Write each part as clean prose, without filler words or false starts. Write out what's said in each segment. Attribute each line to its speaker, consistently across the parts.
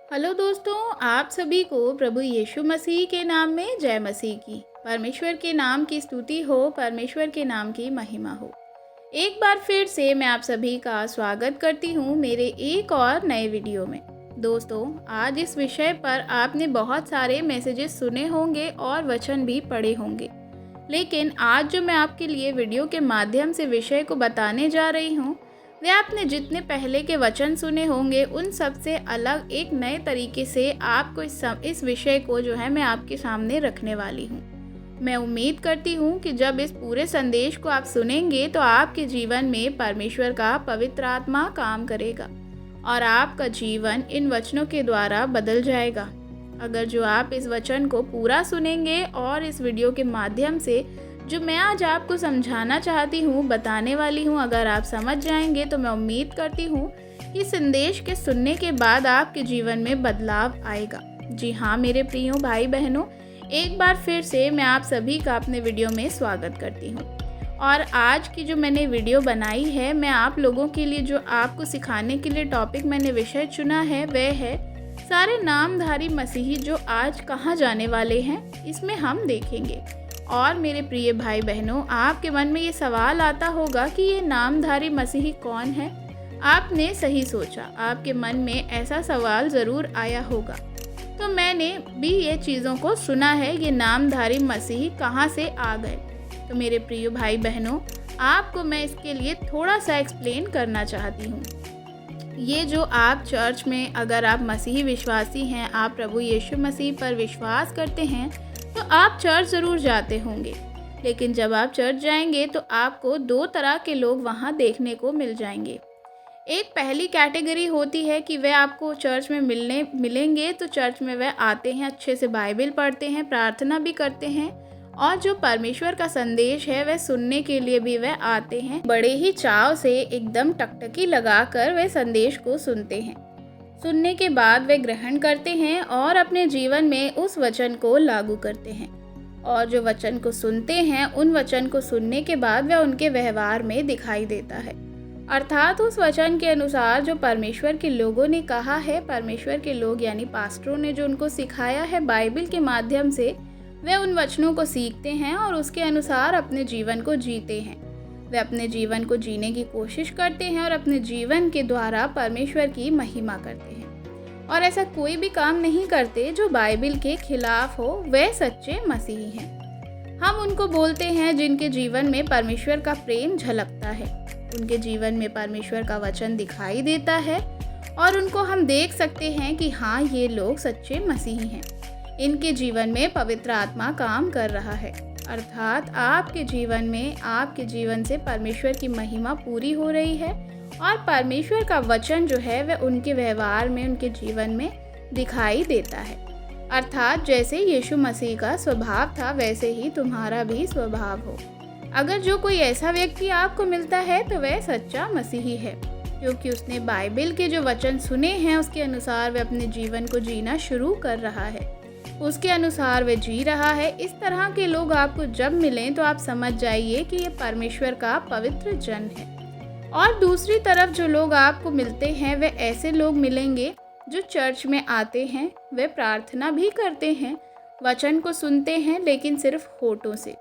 Speaker 1: Hello दोस्तों, आप सभी को प्रभु यीशु मसीह के नाम में जय मसीह की। परमेश्वर के नाम की स्तुति हो, परमेश्वर के नाम की महिमा हो। एक बार फिर से मैं आप सभी का स्वागत करती हूँ मेरे एक और नए वीडियो में। दोस्तों, आज इस विषय पर आपने बहुत सारे मैसेजेस सुने होंगे और वचन भी पढ़े होंगे, लेकिन आज जो मैं आपके लिए वीडियो के माध्यम से विषय को बताने जा रही हूँ, वे आपने जितने पहले के वचन सुने होंगे उन सब से अलग एक नए तरीके से आपको इस विषय को जो है मैं आपके सामने रखने वाली हूँ। मैं उम्मीद करती हूँ कि जब इस पूरे संदेश को आप सुनेंगे तो आपके जीवन में परमेश्वर का पवित्र आत्मा काम करेगा और आपका जीवन इन वचनों के द्वारा बदल जाएगा। अगर जो आप इस वचन को पूरा सुनेंगे और इस वीडियो के माध्यम से जो मैं आज आपको समझाना चाहती हूँ, बताने वाली हूँ, अगर आप समझ जाएंगे तो मैं उम्मीद करती हूँ कि संदेश के सुनने के बाद आपके जीवन में बदलाव आएगा। जी हाँ मेरे प्रियो भाई बहनों, एक बार फिर से मैं आप सभी का अपने वीडियो में स्वागत करती हूँ। और आज की जो मैंने वीडियो बनाई है, मैं आप लोगों के लिए जो आपको सिखाने के लिए टॉपिक मैंने विषय चुना है वह है सारे नामधारी मसीही जो आज कहाँ जाने वाले हैं, इसमें हम देखेंगे। और मेरे प्रिय भाई बहनों, आपके मन में ये सवाल आता होगा कि ये नामधारी मसीही कौन है। आपने सही सोचा, आपके मन में ऐसा सवाल ज़रूर आया होगा। तो मैंने भी ये चीज़ों को सुना है, ये नामधारी मसीही कहाँ से आ गए। तो मेरे प्रिय भाई बहनों, आपको मैं इसके लिए थोड़ा सा एक्सप्लेन करना चाहती हूँ। ये जो आप चर्च में, अगर आप मसीही विश्वासी हैं, आप प्रभु यीशु मसीह पर विश्वास करते हैं, तो आप चर्च ज़रूर जाते होंगे। लेकिन जब आप चर्च जाएंगे तो आपको दो तरह के लोग वहाँ देखने को मिल जाएंगे। एक पहली कैटेगरी होती है कि वे आपको चर्च में मिलेंगे तो चर्च में वे आते हैं, अच्छे से बाइबल पढ़ते हैं, प्रार्थना भी करते हैं और जो परमेश्वर का संदेश है वह सुनने के लिए भी वे आते हैं। बड़े ही चाव से एकदम टकटकी लगाकर वे संदेश को सुनते हैं। सुनने के बाद वे ग्रहण करते हैं और अपने जीवन में उस वचन को लागू करते हैं। और जो वचन को सुनते हैं, उन वचन को सुनने के बाद वह उनके व्यवहार में दिखाई देता है। अर्थात उस वचन के अनुसार जो परमेश्वर के लोगों ने कहा है, परमेश्वर के लोग यानी पास्टरों ने जो उनको सिखाया है बाइबल के माध्यम से, वे उन वचनों को सीखते हैं और उसके अनुसार अपने जीवन को जीते हैं। वे अपने जीवन को जीने की कोशिश करते हैं और अपने जीवन के द्वारा परमेश्वर की महिमा करते हैं। और ऐसा कोई भी काम नहीं करते जो बाइबल के खिलाफ हो, वे सच्चे मसीही हैं। हम उनको बोलते हैं जिनके जीवन में परमेश्वर का प्रेम झलकता है, उनके जीवन में परमेश्वर का वचन दिखाई देता है और उनको हम देख सकते हैं कि हाँ, ये लोग सच्चे मसीही हैं। इनके जीवन में पवित्र आत्मा काम कर रहा है। अर्थात आपके जीवन में, आपके जीवन से परमेश्वर की महिमा पूरी हो रही है और परमेश्वर का वचन जो है वह उनके व्यवहार में, उनके जीवन में दिखाई देता है। अर्थात जैसे यीशु मसीह का स्वभाव था वैसे ही तुम्हारा भी स्वभाव हो। अगर जो कोई ऐसा व्यक्ति आपको मिलता है तो वह सच्चा मसीही है, क्योंकि उसने बाइबल के जो वचन सुने हैं उसके अनुसार वह अपने जीवन को जीना शुरू कर रहा है, उसके अनुसार वे जी रहा है। इस तरह के लोग आपको जब मिलें तो आप समझ जाइए कि ये परमेश्वर का पवित्र जन है। और दूसरी तरफ जो लोग आपको मिलते हैं वे ऐसे लोग मिलेंगे जो चर्च में आते हैं, वे प्रार्थना भी करते हैं, वचन को सुनते हैं, लेकिन सिर्फ होठों से,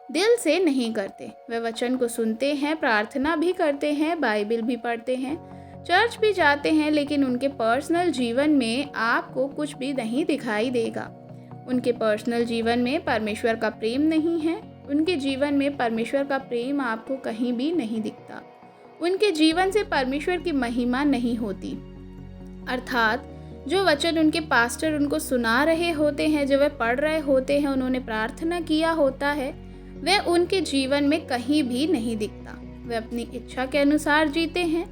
Speaker 1: दिल से नहीं करते। वे वचन को सुनते हैं, प्रार्थना भी करते हैं, बाइबल भी पढ़ते हैं, चर्च भी जाते हैं, लेकिन उनके पर्सनल जीवन में आपको कुछ भी नहीं दिखाई देगा। उनके पर्सनल जीवन में परमेश्वर का प्रेम नहीं है। उनके जीवन में परमेश्वर का प्रेम आपको कहीं भी नहीं दिखता। उनके जीवन से परमेश्वर की महिमा नहीं होती। अर्थात जो वचन उनके पास्टर उनको सुना रहे होते हैं, जो वे पढ़ रहे होते हैं, उन्होंने प्रार्थना किया होता है, वह उनके जीवन में कहीं भी नहीं दिखता। वे अपनी इच्छा के अनुसार जीते हैं,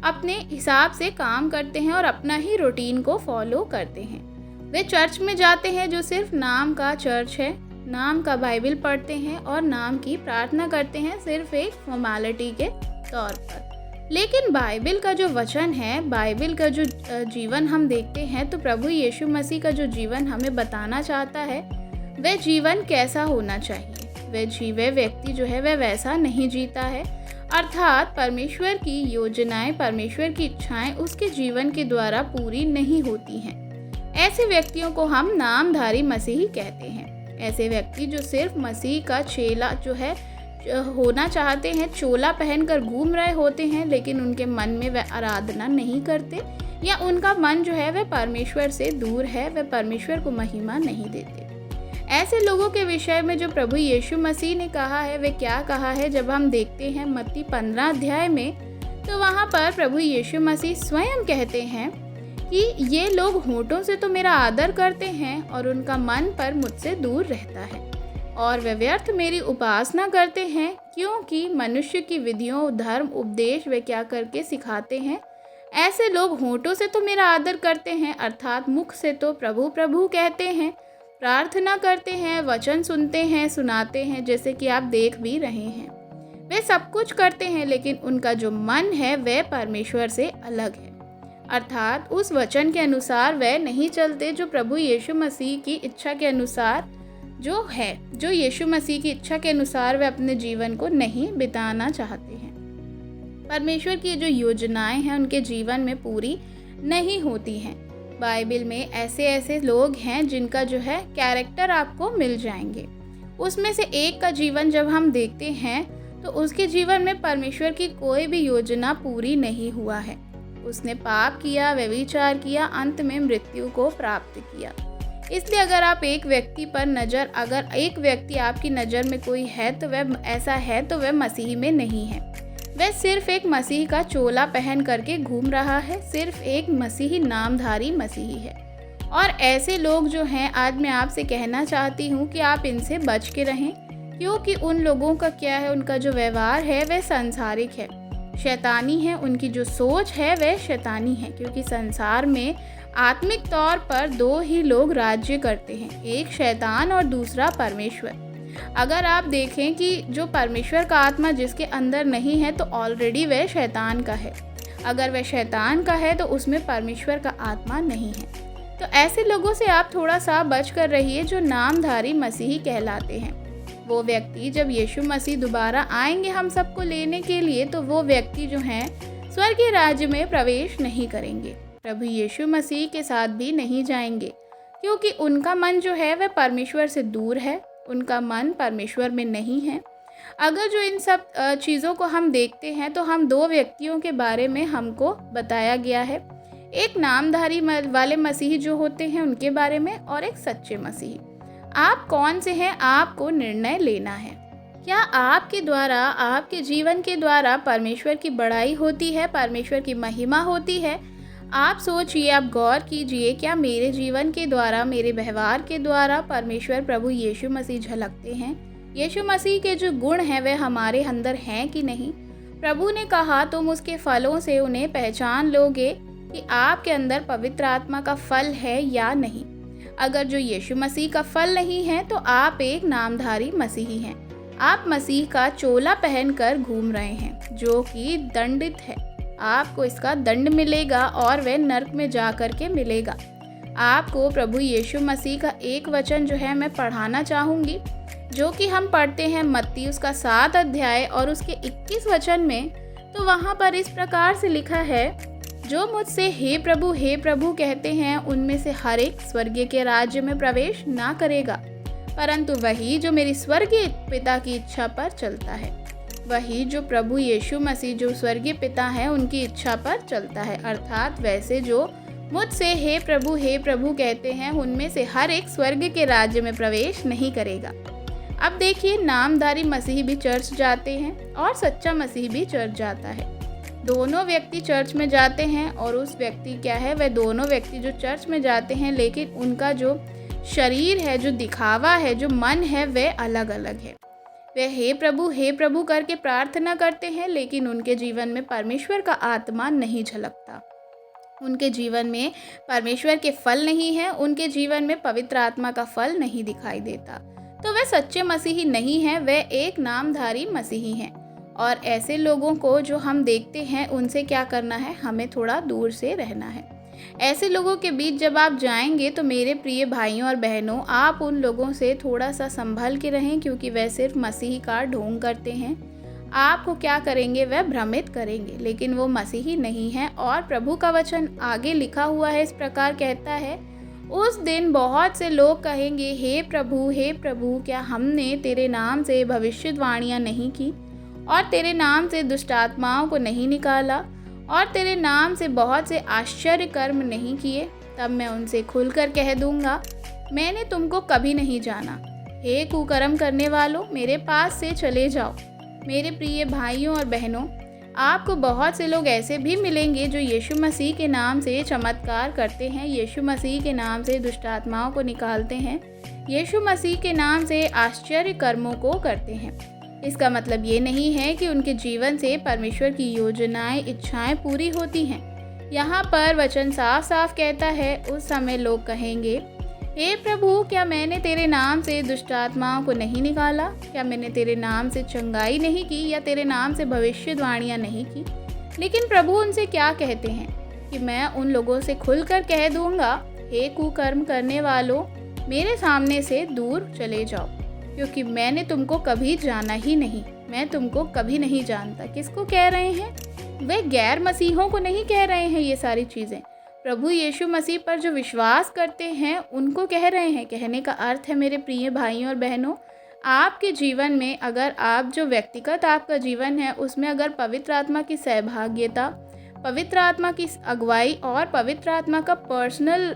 Speaker 1: अपने हिसाब से काम करते हैं और अपना ही रूटीन को फॉलो करते हैं। वे चर्च में जाते हैं जो सिर्फ नाम का चर्च है, नाम का बाइबल पढ़ते हैं और नाम की प्रार्थना करते हैं, सिर्फ एक फॉर्मेलिटी के तौर पर। लेकिन बाइबल का जो वचन है, बाइबल का जो जीवन हम देखते हैं, तो प्रभु यीशु मसीह का जो जीवन हमें बताना चाहता है वह जीवन कैसा होना चाहिए। वह व्यक्ति जो है वह वैसा नहीं जीता है। अर्थात परमेश्वर की योजनाएं, परमेश्वर की इच्छाएं उसके जीवन के द्वारा पूरी नहीं होती हैं। ऐसे व्यक्तियों को हम नामधारी मसीही कहते हैं। ऐसे व्यक्ति जो सिर्फ मसीह का चेला जो है होना चाहते हैं, चोला पहनकर घूम रहे होते हैं, लेकिन उनके मन में वह आराधना नहीं करते, या उनका मन जो है वह परमेश्वर से दूर है, वह परमेश्वर को महिमा नहीं देते। ऐसे लोगों के विषय में जो प्रभु यीशु मसीह ने कहा है, वे क्या कहा है जब हम देखते हैं मत्ती 15 अध्याय में, तो वहाँ पर प्रभु यीशु मसीह स्वयं कहते हैं कि ये लोग होठों से तो मेरा आदर करते हैं और उनका मन पर मुझसे दूर रहता है, और वे व्यर्थ मेरी उपासना करते हैं, क्योंकि मनुष्य की विधियों, धर्म, उपदेश वे क्या करके सिखाते हैं। ऐसे लोग होठों से तो मेरा आदर करते हैं, अर्थात मुख से तो प्रभु प्रभु कहते हैं, प्रार्थना करते हैं, वचन सुनते हैं, सुनाते हैं, जैसे कि आप देख भी रहे हैं। वे सब कुछ करते हैं, लेकिन उनका जो मन है वह परमेश्वर से अलग है, अर्थात उस वचन के अनुसार वह नहीं चलते जो प्रभु यीशु मसीह की इच्छा के अनुसार जो यीशु मसीह की इच्छा के अनुसार वे अपने जीवन को नहीं बिताना चाहते हैं। परमेश्वर की जो योजनाएं हैं उनके जीवन में पूरी नहीं होती हैं। बाइबल में ऐसे लोग हैं जिनका जो है कैरेक्टर आपको मिल जाएंगे। उसमें से एक का जीवन जब हम देखते हैं तो उसके जीवन में परमेश्वर की कोई भी योजना पूरी नहीं हुआ है। उसने पाप किया, व्यभिचार किया, अंत में मृत्यु को प्राप्त किया। इसलिए अगर एक व्यक्ति आपकी नज़र में कोई है तो वह ऐसा है तो वह मसीह में नहीं है। वह सिर्फ एक मसीह का चोला पहन करके घूम रहा है, सिर्फ एक मसीही नामधारी मसीही है। और ऐसे लोग जो हैं, आज मैं आपसे कहना चाहती हूँ कि आप इनसे बच के रहें, क्योंकि उन लोगों का क्या है, उनका जो व्यवहार है वह सांसारिक है, शैतानी है। उनकी जो सोच है वह शैतानी है, क्योंकि संसार में आत्मिक तौर पर दो ही लोग राज्य करते हैं, एक शैतान और दूसरा परमेश्वर। अगर आप देखें कि जो परमेश्वर का आत्मा जिसके अंदर नहीं है तो ऑलरेडी वह शैतान का है। अगर वह शैतान का है तो उसमें परमेश्वर का आत्मा नहीं है। तो ऐसे लोगों से आप थोड़ा सा बच कर रहिए जो नामधारी मसीही कहलाते हैं। वो व्यक्ति जब यीशु मसीह दोबारा आएंगे हम सबको लेने के लिए, तो वो व्यक्ति जो हैं स्वर्गीय राज्य में प्रवेश नहीं करेंगे, प्रभु यीशु मसीह के साथ भी नहीं जाएंगे, क्योंकि उनका मन जो है वह परमेश्वर से दूर है, उनका मन परमेश्वर में नहीं है। अगर जो इन सब चीज़ों को हम देखते हैं तो हम दो व्यक्तियों के बारे में हमको बताया गया है, एक नामधारी वाले मसीही जो होते हैं उनके बारे में, और एक सच्चे मसीही। आप कौन से हैं, आपको निर्णय लेना है। क्या आपके द्वारा, आपके जीवन के द्वारा परमेश्वर की बड़ाई होती है, परमेश्वर की महिमा होती है? आप सोचिए, आप गौर कीजिए, क्या मेरे जीवन के द्वारा, मेरे व्यवहार के द्वारा परमेश्वर प्रभु यीशु मसीह झलकते हैं? यीशु मसीह के जो गुण हैं वे हमारे अंदर हैं कि नहीं? प्रभु ने कहा तुम उसके फलों से उन्हें पहचान लोगे कि आपके अंदर पवित्र आत्मा का फल है या नहीं। अगर जो यीशु मसीह का फल नहीं है तो आप एक नामधारी मसीही हैं। आप मसीह का चोला पहनकर घूम रहे हैं, जो कि दंडित है। आपको इसका दंड मिलेगा और वह नरक में जा कर के मिलेगा। आपको प्रभु यीशु मसीह का एक वचन जो है मैं पढ़ाना चाहूँगी, जो कि हम पढ़ते हैं मत्ती उसका 7 अध्याय और उसके 21 वचन में। तो वहाँ पर इस प्रकार से लिखा है, जो मुझसे हे प्रभु कहते हैं उनमें से हर एक स्वर्गीय के राज्य में प्रवेश ना करेगा, परंतु वही जो मेरी स्वर्गीय पिता की इच्छा पर चलता है। वही जो प्रभु यीशु मसीह जो स्वर्गीय पिता हैं उनकी इच्छा पर चलता है, अर्थात वैसे जो मुझसे हे प्रभु कहते हैं उनमें से हर एक स्वर्ग के राज्य में प्रवेश नहीं करेगा। अब देखिए, नामधारी मसीही भी चर्च जाते हैं और सच्चा मसीही भी चर्च जाता है। दोनों व्यक्ति चर्च में जाते हैं, और उस व्यक्ति क्या है, वह दोनों व्यक्ति जो चर्च में जाते हैं, लेकिन उनका जो शरीर है, जो दिखावा है, जो मन है, वह अलग अलग है। वे हे प्रभु करके प्रार्थना करते हैं, लेकिन उनके जीवन में परमेश्वर का आत्मा नहीं झलकता। उनके जीवन में परमेश्वर के फल नहीं है, उनके जीवन में पवित्र आत्मा का फल नहीं दिखाई देता। तो वे सच्चे मसीही नहीं हैं, वे एक नामधारी मसीही हैं। और ऐसे लोगों को जो हम देखते हैं उनसे क्या करना है, हमें थोड़ा दूर से रहना है। ऐसे लोगों के बीच जब आप जाएंगे तो मेरे प्रिय भाइयों और बहनों, आप उन लोगों से थोड़ा सा संभल के रहें, क्योंकि वह सिर्फ मसीही का ढोंग करते हैं। आपको क्या करेंगे, वह भ्रमित करेंगे, लेकिन वो मसीही नहीं है। और प्रभु का वचन आगे लिखा हुआ है, इस प्रकार कहता है, उस दिन बहुत से लोग कहेंगे, हे प्रभु, क्या हमने तेरे नाम से भविष्यवाणियाँ नहीं की और तेरे नाम से दुष्ट आत्माओं को नहीं निकाला और तेरे नाम से बहुत से आश्चर्य कर्म नहीं किए? तब मैं उनसे खुलकर कह दूंगा, मैंने तुमको कभी नहीं जाना। हे कुकर्म करने वालों, मेरे पास से चले जाओ। मेरे प्रिय भाइयों और बहनों, आपको बहुत से लोग ऐसे भी मिलेंगे जो यीशु मसीह के नाम से चमत्कार करते हैं, यीशु मसीह के नाम से दुष्ट आत्माओं को निकालते हैं, यीशु मसीह के नाम से आश्चर्य कर्मों को करते हैं। इसका मतलब ये नहीं है कि उनके जीवन से परमेश्वर की योजनाएं, इच्छाएं पूरी होती हैं। यहाँ पर वचन साफ साफ कहता है, उस समय लोग कहेंगे, हे प्रभु, क्या मैंने तेरे नाम से दुष्ट आत्माओं को नहीं निकाला? क्या मैंने तेरे नाम से चंगाई नहीं की या तेरे नाम से भविष्यवाणियाँ नहीं की? लेकिन प्रभु उनसे क्या कहते हैं कि मैं उन लोगों से खुलकर कह दूंगा, हे कुकर्म करने वालों, मेरे सामने से दूर चले जाओ, क्योंकि मैंने तुमको कभी जाना ही नहीं। मैं तुमको कभी नहीं जानता। किसको कह रहे हैं? वे गैर मसीहों को नहीं कह रहे हैं ये सारी चीज़ें। प्रभु यीशु मसीह पर जो विश्वास करते हैं उनको कह रहे हैं। कहने का अर्थ है, मेरे प्रिय भाइयों और बहनों, आपके जीवन में अगर आप जो व्यक्तिगत आपका जीवन है उसमें अगर पवित्र आत्मा की सहभागिता, पवित्र आत्मा की अगुवाई और पवित्र आत्मा का पर्सनल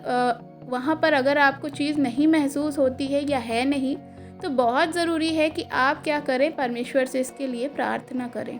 Speaker 1: वहाँ पर अगर आपको चीज़ नहीं महसूस होती है या है नहीं, तो बहुत ज़रूरी है कि आप क्या करें, परमेश्वर से इसके लिए प्रार्थना करें।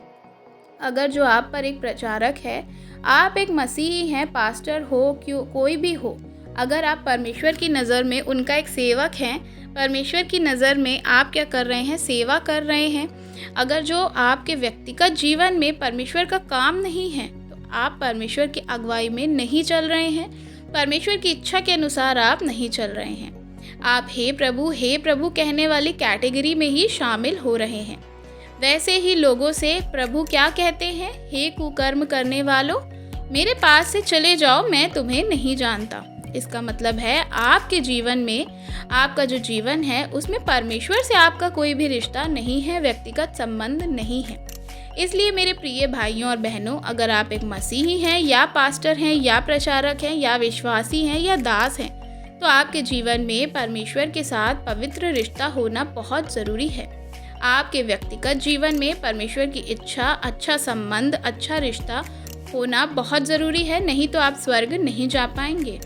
Speaker 1: अगर जो आप पर एक प्रचारक है, आप एक मसीही हैं, पास्टर हो, कोई भी हो, अगर आप परमेश्वर की नज़र में उनका एक सेवक हैं, परमेश्वर की नज़र में आप क्या कर रहे हैं, सेवा कर रहे हैं। अगर जो आपके व्यक्तिगत जीवन में परमेश्वर का काम नहीं है, तो आप परमेश्वर की अगुवाई में नहीं चल रहे हैं, परमेश्वर की इच्छा के अनुसार आप नहीं चल रहे हैं। आप हे प्रभु कहने वाली कैटेगरी में ही शामिल हो रहे हैं। वैसे ही लोगों से प्रभु क्या कहते हैं, हे कुकर्म करने वालों, मेरे पास से चले जाओ, मैं तुम्हें नहीं जानता। इसका मतलब है आपके जीवन में, आपका जो जीवन है उसमें परमेश्वर से आपका कोई भी रिश्ता नहीं है, व्यक्तिगत संबंध नहीं है। इसलिए मेरे प्रिय भाइयों और बहनों, अगर आप एक मसीही हैं या पास्टर हैं या प्रचारक हैं या विश्वासी हैं या दास हैं, तो आपके जीवन में परमेश्वर के साथ पवित्र रिश्ता होना बहुत ज़रूरी है। आपके व्यक्तिगत जीवन में परमेश्वर की इच्छा, अच्छा संबंध, अच्छा रिश्ता होना बहुत ज़रूरी है, नहीं तो आप स्वर्ग नहीं जा पाएंगे।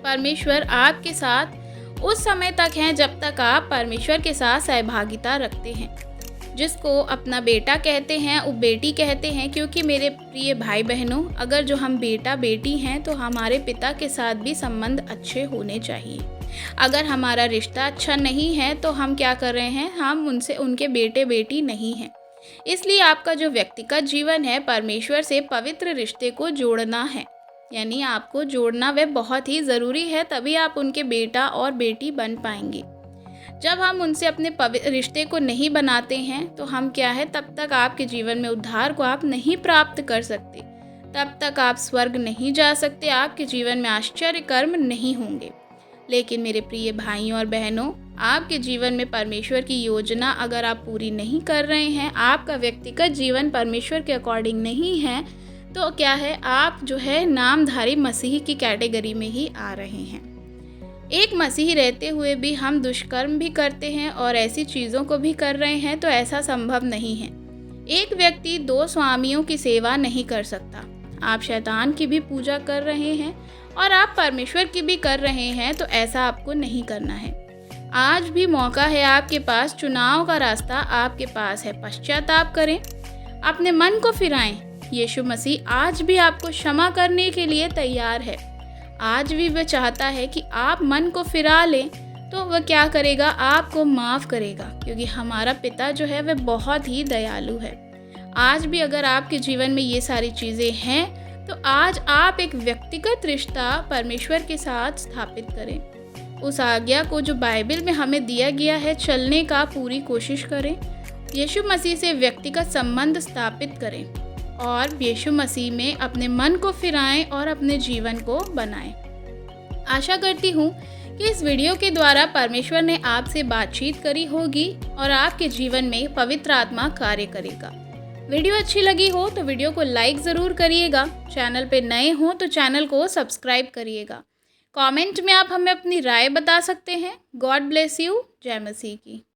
Speaker 1: परमेश्वर आपके साथ उस समय तक हैं जब तक आप परमेश्वर के साथ सहभागिता रखते हैं। जिसको अपना बेटा कहते हैं, वो बेटी कहते हैं, क्योंकि मेरे प्रिय भाई बहनों, अगर जो हम बेटा बेटी हैं तो हमारे पिता के साथ भी संबंध अच्छे होने चाहिए। अगर हमारा रिश्ता अच्छा नहीं है तो हम क्या कर रहे हैं, हम उनके बेटे बेटी नहीं हैं। इसलिए आपका जो व्यक्तिगत जीवन है, परमेश्वर से पवित्र रिश्ते को जोड़ना है, यानी आपको जोड़ना वह बहुत ही ज़रूरी है, तभी आप उनके बेटा और बेटी बन पाएंगे। जब हम उनसे अपने रिश्ते को नहीं बनाते हैं तो हम क्या है, तब तक आपके जीवन में उद्धार को आप नहीं प्राप्त कर सकते, तब तक आप स्वर्ग नहीं जा सकते, आपके जीवन में आश्चर्य कर्म नहीं होंगे। लेकिन मेरे प्रिय भाइयों और बहनों, आपके जीवन में परमेश्वर की योजना अगर आप पूरी नहीं कर रहे हैं, आपका व्यक्तिगत जीवन परमेश्वर के अकॉर्डिंग नहीं है, तो क्या है, आप जो है नामधारी मसीही की कैटेगरी में ही आ रहे हैं। एक मसीही रहते हुए भी हम दुष्कर्म भी करते हैं और ऐसी चीज़ों को भी कर रहे हैं, तो ऐसा संभव नहीं है। एक व्यक्ति दो स्वामियों की सेवा नहीं कर सकता। आप शैतान की भी पूजा कर रहे हैं और आप परमेश्वर की भी कर रहे हैं, तो ऐसा आपको नहीं करना है। आज भी मौका है आपके पास, चुनाव का रास्ता आपके पास है। पश्चाताप करें, अपने मन को फिराएं। यीशु मसीह आज भी आपको क्षमा करने के लिए तैयार है। आज भी वह चाहता है कि आप मन को फिरा लें, तो वह क्या करेगा, आपको माफ़ करेगा, क्योंकि हमारा पिता जो है वह बहुत ही दयालु है। आज भी अगर आपके जीवन में ये सारी चीज़ें हैं, तो आज आप एक व्यक्तिगत रिश्ता परमेश्वर के साथ स्थापित करें। उस आज्ञा को जो बाइबल में हमें दिया गया है चलने का पूरी कोशिश करें। यीशु मसीह से व्यक्तिगत संबंध स्थापित करें और यीशु मसीह में अपने मन को फिराएं और अपने जीवन को बनाएं। आशा करती हूँ कि इस वीडियो के द्वारा परमेश्वर ने आपसे बातचीत करी होगी और आपके जीवन में पवित्र आत्मा कार्य करेगा। वीडियो अच्छी लगी हो तो वीडियो को लाइक ज़रूर करिएगा। चैनल पे नए हो तो चैनल को सब्सक्राइब करिएगा। कमेंट में आप हमें अपनी राय बता सकते हैं। God bless you. जय मसीह की।